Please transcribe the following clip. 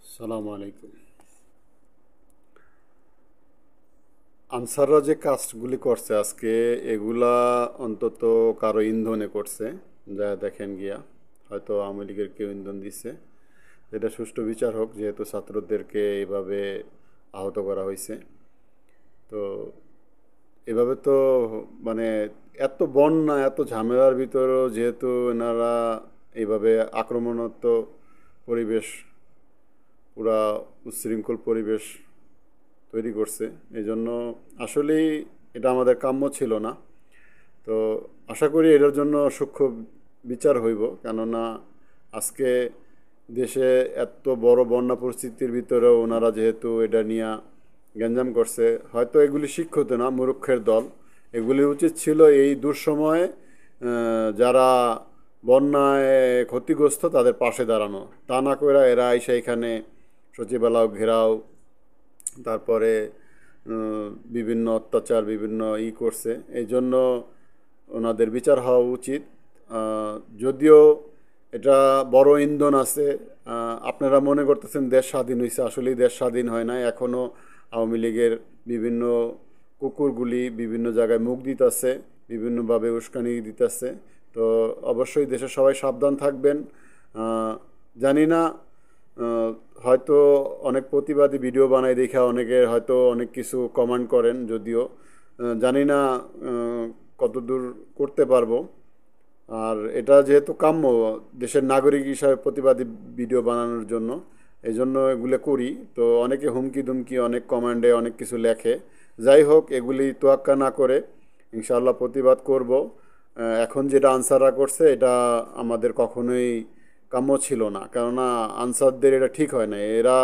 সালাম আলাইকুম। আনসাররা যে কাজগুলি করছে আজকে, এগুলা অন্তত কারো ইন্ধনে করছে। যা দেখেন গিয়া, হয়তো আওয়ামী লীগের কেউ ইন্ধন দিচ্ছে। এটা সুষ্ঠু বিচার হোক, যেহেতু ছাত্রদেরকে এইভাবে আহত করা হয়েছে। তো এভাবে তো মানে এত বন্যা, এত ঝামেলার ভিতরেও যেহেতু এনারা এইভাবে আক্রমণাত্মক পরিবেশ, পুরা উচ্ছৃঙ্খল পরিবেশ তৈরি করছে, এই জন্য আসলেই এটা আমাদের কাম্য ছিল না। তো আশা করি এটার জন্য সূক্ষ্ম বিচার হইব, কেননা আজকে দেশে এত বড় বন্যা পরিস্থিতির ভিতরেও ওনারা যেহেতু এটা নিয়ে গ্যাঞ্জাম করছে, হয়তো এগুলি শিক্ষিত না, মূর্খের দল। এগুলি উচিত ছিল এই দুঃসময়ে যারা বন্যায় ক্ষতিগ্রস্ত তাদের পাশে দাঁড়ানো। তা না করে এরা এসে এখানে সচিবালয় ঘেরাও, তারপরে বিভিন্ন অত্যাচার, বিভিন্ন করছে। এই জন্য ওনাদের বিচার হওয়া উচিত। যদিও এটা বড় ইন্ধন আছে। আপনারা মনে করতেছেন দেশ স্বাধীন হয়েছে, আসলেই দেশ স্বাধীন হয় না। এখনও আওয়ামী লীগের বিভিন্ন কুকুরগুলি বিভিন্ন জায়গায় মুখ দিতেছে, বিভিন্নভাবে উস্কানি দিতেছে। তো অবশ্যই দেশের সবাই সাবধান থাকবেন। জানি না, আহ, হয়তো অনেক প্রতিবাদী ভিডিও বানাই দেখে অনেকে হয়তো অনেক কিছু কমেন্ট করেন, যদিও জানি না কতদূর করতে পারবো। আর এটা যেহেতু কাম্য দেশের নাগরিক হিসাবে প্রতিবাদী ভিডিও বানানোর জন্য, এই জন্য এগুলো করি। তো অনেকে হুমকি দুমকি অনেক কমেন্টে অনেক কিছু লেখে। যাই হোক, এগুলি তোয়াক্কা না করে ইনশাআল্লাহ প্রতিবাদ করব। এখন যেটা আনসাররা করছে এটা আমাদের কখনোই কাম্য ছিল না, কেননা আনসারদের এটা ঠিক হয় না। এরা